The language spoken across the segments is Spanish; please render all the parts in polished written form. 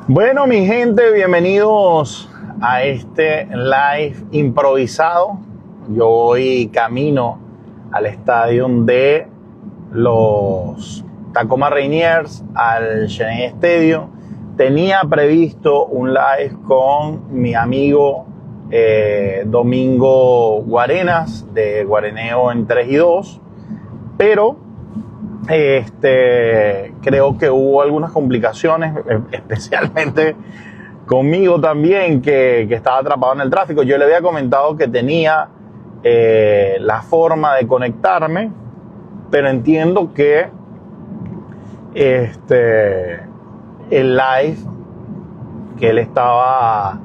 Bueno, mi gente, bienvenidos a este live improvisado. Yo voy camino al estadio de los Tacoma Rainiers, al Cheney Stadium. Tenía previsto un live con mi amigo Domingo Guarenas, de Guareneo en 3 y 2, pero creo que hubo algunas complicaciones, especialmente conmigo también, que estaba atrapado en el tráfico. Yo le había comentado que tenía la forma de conectarme, pero entiendo que el live que él estaba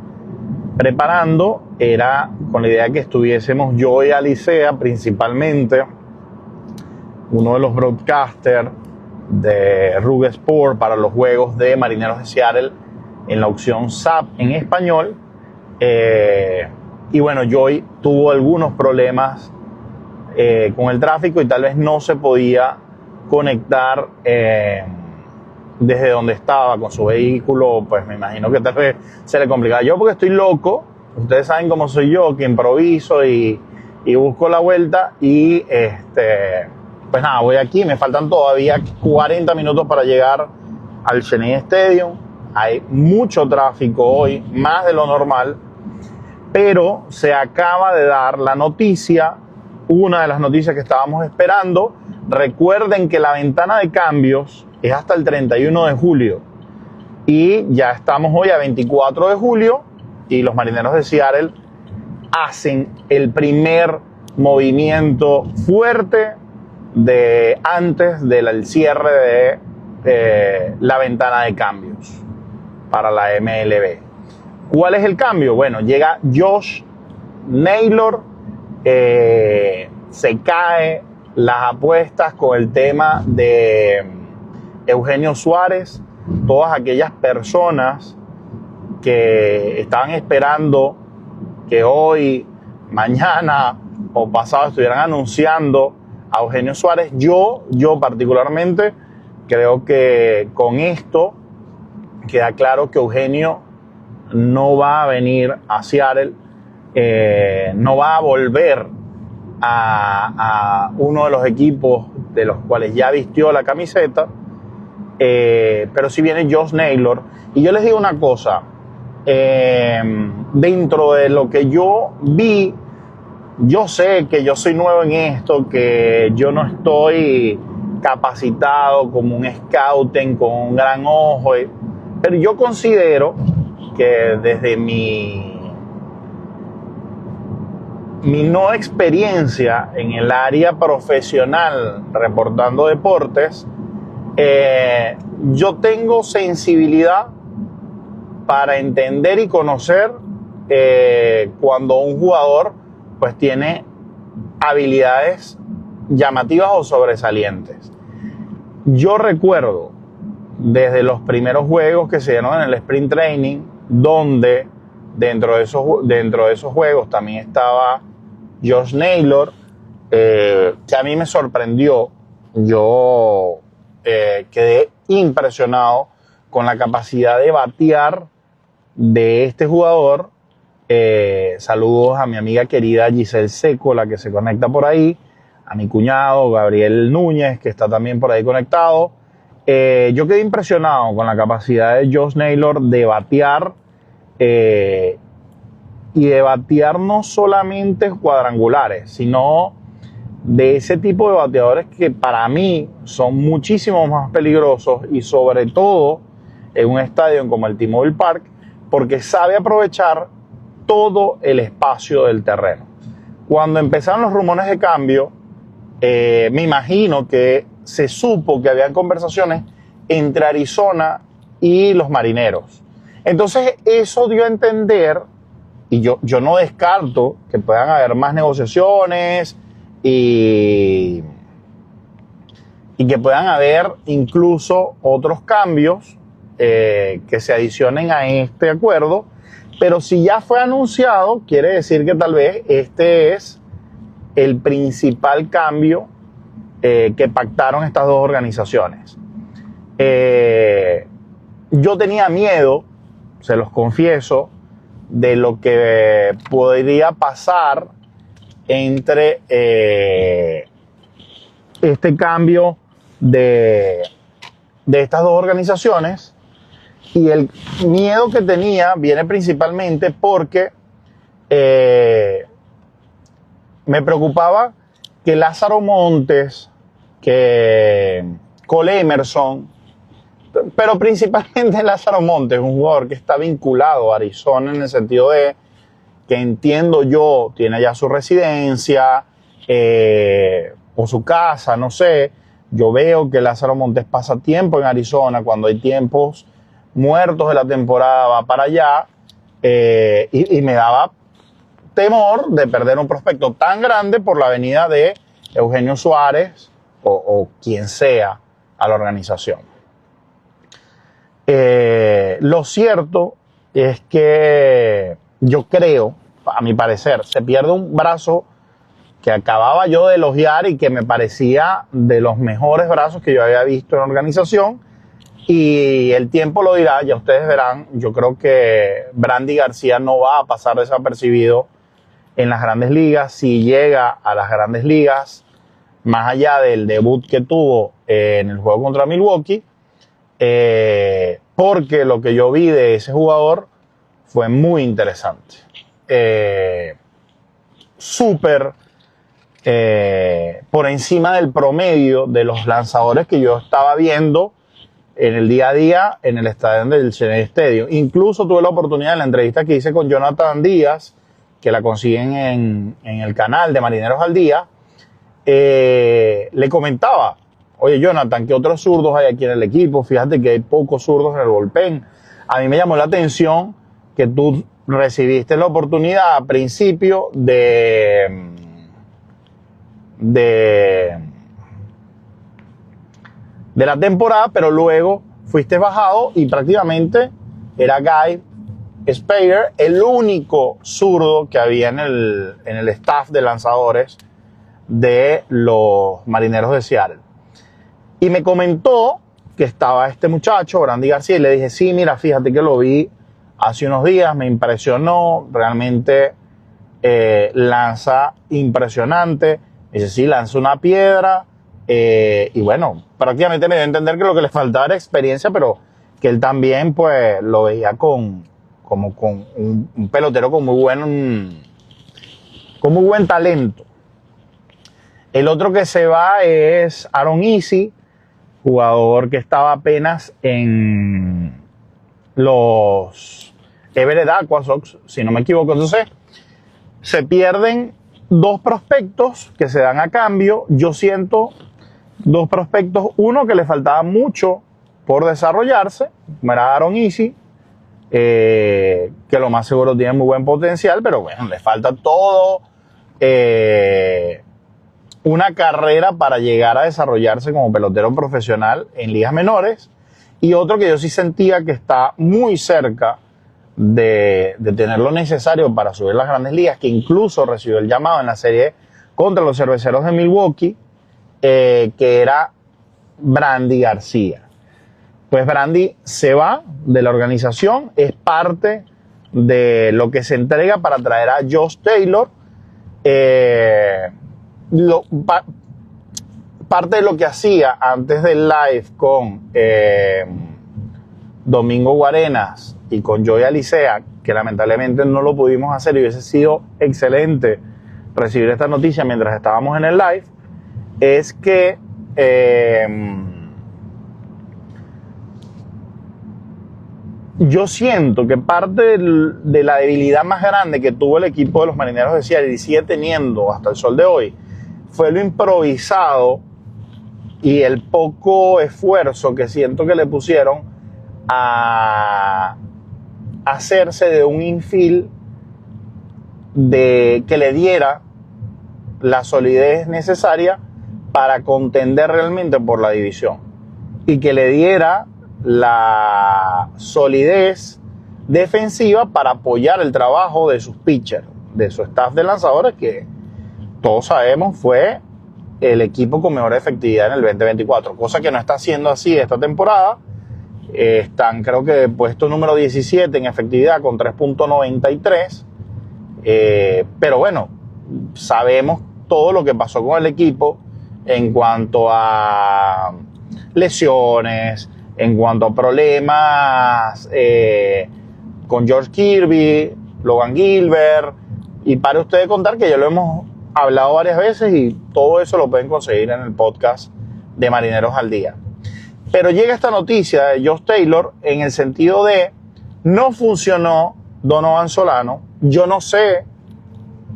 preparando era con la idea de que estuviésemos yo y Alicea principalmente, uno de los broadcasters de Rug Sport para los juegos de Marineros de Seattle en la opción SAP en español. Y bueno, Joy tuvo algunos problemas con el tráfico y tal vez no se podía conectar desde donde estaba con su vehículo. Pues me imagino que tal vez se le complicaba. Yo, porque estoy loco, ustedes saben cómo soy yo, que improviso y busco la vuelta y pues nada, voy aquí, me faltan todavía 40 minutos para llegar al Cheney Stadium. Hay mucho tráfico hoy, más de lo normal, pero se acaba de dar la noticia, una de las noticias que estábamos esperando. Recuerden que la ventana de cambios es hasta el 31 de julio y ya estamos hoy a 24 de julio y los Marineros de Seattle hacen el primer movimiento fuerte antes del cierre de la ventana de cambios para la MLB. ¿Cuál es el cambio? Bueno, llega Josh Naylor, se cae las apuestas con el tema de Eugenio Suárez. Todas aquellas personas que estaban esperando que hoy, mañana o pasado estuvieran anunciando a Eugenio Suárez, yo particularmente creo que con esto queda claro que Eugenio no va a venir a Seattle, no va a volver a uno de los equipos de los cuales ya vistió la camiseta, pero sí viene Josh Naylor. Y yo les digo una cosa, dentro de lo que yo vi, yo sé que yo soy nuevo en esto, que yo no estoy capacitado como un scouting con un gran ojo, pero yo considero que desde mi no experiencia en el área profesional reportando deportes, yo tengo sensibilidad para entender y conocer cuando un jugador pues tiene habilidades llamativas o sobresalientes. Yo recuerdo desde los primeros juegos que se dieron en el Sprint Training, donde dentro de esos juegos también estaba Josh Naylor, que a mí me sorprendió. Yo quedé impresionado con la capacidad de batear de este jugador. Saludos a mi amiga querida Giselle Seco, la que se conecta por ahí, a mi cuñado Gabriel Núñez, que está también por ahí conectado. Yo quedé impresionado con la capacidad de Josh Naylor de batear, y de batear no solamente cuadrangulares, sino de ese tipo de bateadores que para mí son muchísimo más peligrosos, y sobre todo en un estadio como el T-Mobile Park, porque sabe aprovechar todo el espacio del terreno. Cuando empezaron los rumores de cambio, me imagino que se supo que había conversaciones entre Arizona y los Marineros. Entonces eso dio a entender, y yo no descarto que puedan haber más negociaciones y que puedan haber incluso otros cambios que se adicionen a este acuerdo. Pero si ya fue anunciado, quiere decir que tal vez este es el principal cambio que pactaron estas dos organizaciones. yo tenía miedo, se los confieso, de lo que podría pasar entre este cambio de estas dos organizaciones. Y el miedo que tenía viene principalmente porque me preocupaba que Lázaro Montes, que Cole Emerson, pero principalmente Lázaro Montes, un jugador que está vinculado a Arizona en el sentido de que entiendo yo, tiene ya su residencia o su casa, no sé. Yo veo que Lázaro Montes pasa tiempo en Arizona, cuando hay tiempos muertos de la temporada va para allá, y me daba temor de perder un prospecto tan grande por la venida de Eugenio Suárez o quien sea a la organización. Lo cierto es que yo creo, a mi parecer, se pierde un brazo que acababa yo de elogiar y que me parecía de los mejores brazos que yo había visto en la organización, y el tiempo lo dirá, ya ustedes verán. Yo creo que Brandy García no va a pasar desapercibido en las grandes ligas. Si llega a las grandes ligas, más allá del debut que tuvo en el juego contra Milwaukee, porque lo que yo vi de ese jugador fue muy interesante. Súper por encima del promedio de los lanzadores que yo estaba viendo en el día a día en el estadio del Chennai Stadium. Incluso tuve la oportunidad en la entrevista que hice con Jonathan Díaz, que la consiguen en el canal de Marineros al Día, le comentaba: oye, Jonathan, ¿qué otros zurdos hay aquí en el equipo? Fíjate que hay pocos zurdos en el bullpen. A mí me llamó la atención que tú recibiste la oportunidad a principio de la temporada, pero luego fuiste bajado y prácticamente era Guy Spader el único zurdo que había en el staff de lanzadores de los Marineros de Seattle. Y me comentó que estaba este muchacho, Brandy García, y le dije: sí, mira, fíjate que lo vi hace unos días, me impresionó, realmente lanza impresionante. Me dice: sí, lanza una piedra, y bueno, prácticamente me dio a entender que lo que le faltaba era experiencia, pero que él también pues lo veía como con un pelotero con muy buen talento. El otro que se va es Aaron Easy, jugador que estaba apenas en los Everett Aquasox, si no me equivoco. Entonces, se pierden dos prospectos que se dan a cambio. Yo siento dos prospectos, uno que le faltaba mucho por desarrollarse, como era Aaron Easy, que lo más seguro tiene muy buen potencial, pero bueno, le falta todo una carrera para llegar a desarrollarse como pelotero profesional en ligas menores. Y otro que yo sí sentía que está muy cerca de tener lo necesario para subir las grandes ligas, que incluso recibió el llamado en la serie contra los Cerveceros de Milwaukee, que era Brandy García. Pues Brandy se va de la organización, es parte de lo que se entrega para traer a Josh Taylor. Parte de lo que hacía antes del live con Domingo Guarenas y con Joey Alicea, que lamentablemente no lo pudimos hacer, y hubiese sido excelente recibir esta noticia mientras estábamos en el live, es que yo siento que parte de la debilidad más grande que tuvo el equipo de los Marineros de Seattle y sigue teniendo hasta el sol de hoy fue lo improvisado y el poco esfuerzo que siento que le pusieron a hacerse de un infield que le diera la solidez necesaria para contender realmente por la división y que le diera la solidez defensiva para apoyar el trabajo de sus pitchers, de su staff de lanzadores, que todos sabemos fue el equipo con mejor efectividad en el 2024, cosa que no está siendo así esta temporada. Están, creo que, puesto número 17 en efectividad con 3.93. Pero bueno, sabemos todo lo que pasó con el equipo en cuanto a lesiones, en cuanto a problemas con George Kirby, Logan Gilbert, y para ustedes contar que ya lo hemos hablado varias veces y todo eso lo pueden conseguir en el podcast de Marineros al Día. Pero llega esta noticia de Josh Taylor en el sentido de no funcionó Donovan Solano. Yo no sé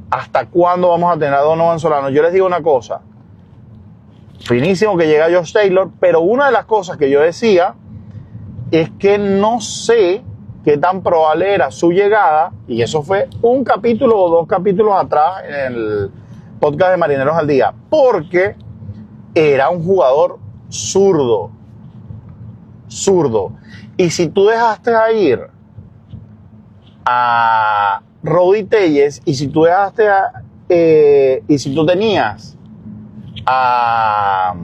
hasta cuándo vamos a tener a Donovan Solano. Yo les digo una cosa, finísimo que llega Josh Taylor, pero una de las cosas que yo decía es que no sé qué tan probable era su llegada, y eso fue un capítulo o 2 capítulos atrás en el podcast de Marineros al Día, porque era un jugador zurdo. Y si tú dejaste a ir a Rody Tellez, y si tú dejaste y si tú tenías a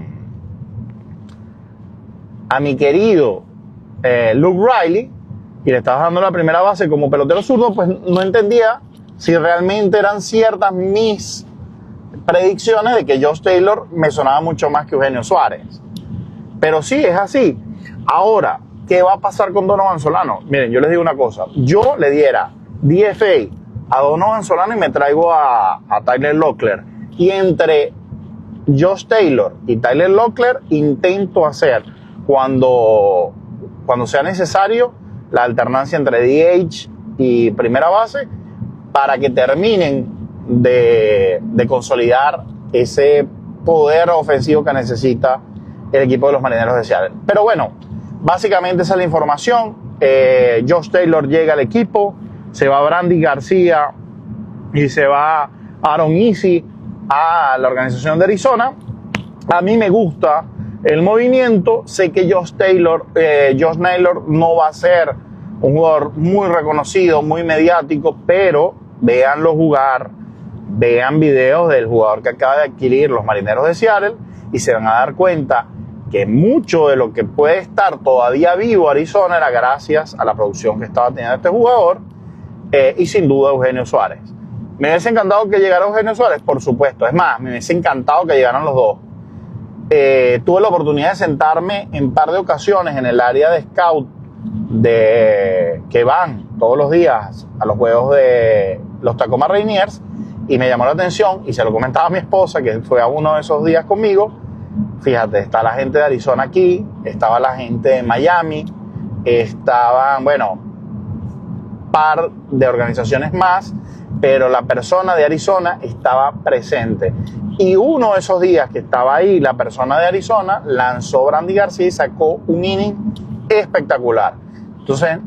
mi querido Luke Riley, y le estabas dando la primera base como pelotero zurdo, pues no entendía si realmente eran ciertas mis predicciones de que Josh Taylor me sonaba mucho más que Eugenio Suárez. Pero sí, es así. Ahora, ¿qué va a pasar con Donovan Solano? Miren, yo les digo una cosa. Yo le diera DFA a Donovan Solano y me traigo a Tyler Locklear. Y entre Josh Taylor y Tyler Locklear intento hacer, cuando sea necesario, la alternancia entre DH y primera base para que terminen de consolidar ese poder ofensivo que necesita el equipo de los Marineros de Seattle. Pero bueno, básicamente esa es la información. Josh Taylor llega al equipo, se va Brandy García y se va Aaron Easy a la organización de Arizona. A mí me gusta el movimiento. Sé que Josh Naylor no va a ser un jugador muy reconocido, muy mediático, pero véanlo jugar, vean videos del jugador que acaba de adquirir los Marineros de Seattle y se van a dar cuenta que mucho de lo que puede estar todavía vivo Arizona era gracias a la producción que estaba teniendo este jugador, y sin duda Eugenio Suárez. Me hubiese encantado que llegara Eugenio Suárez, por supuesto. Es más, me hubiese encantado que llegaran los dos. Tuve la oportunidad de sentarme en un par de ocasiones en el área de scout que van todos los días a los juegos de los Tacoma Rainiers, y me llamó la atención y se lo comentaba a mi esposa, que fue a uno de esos días conmigo. Fíjate, está la gente de Arizona aquí, estaba la gente de Miami, estaban, bueno, par de organizaciones más, pero la persona de Arizona estaba presente. Y uno de esos días que estaba ahí, la persona de Arizona lanzó Brandy García y sacó un inning espectacular. Entonces,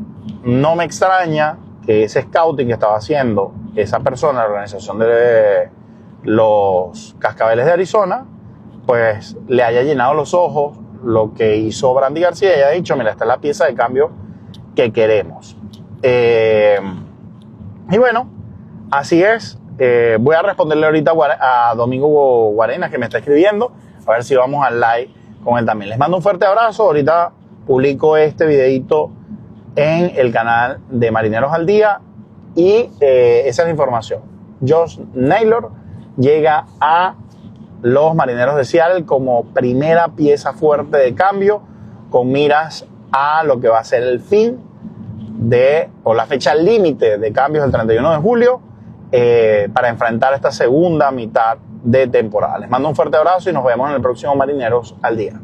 no me extraña que ese scouting que estaba haciendo esa persona, la organización de los Cascabeles de Arizona, pues le haya llenado los ojos lo que hizo Brandy García y haya dicho, mira, esta es la pieza de cambio que queremos. Y bueno, así es. Voy a responderle ahorita a Domingo Guarenas, que me está escribiendo, a ver si vamos al live con él también. Les mando un fuerte abrazo. Ahorita publico este videito en el canal de Marineros al Día, y esa es la información. Josh Naylor llega a los Marineros de Seattle como primera pieza fuerte de cambio, con miras a lo que va a ser el fin o la fecha límite de cambios del 31 de julio, para enfrentar esta segunda mitad de temporada. Les mando un fuerte abrazo y nos vemos en el próximo Marineros al Día.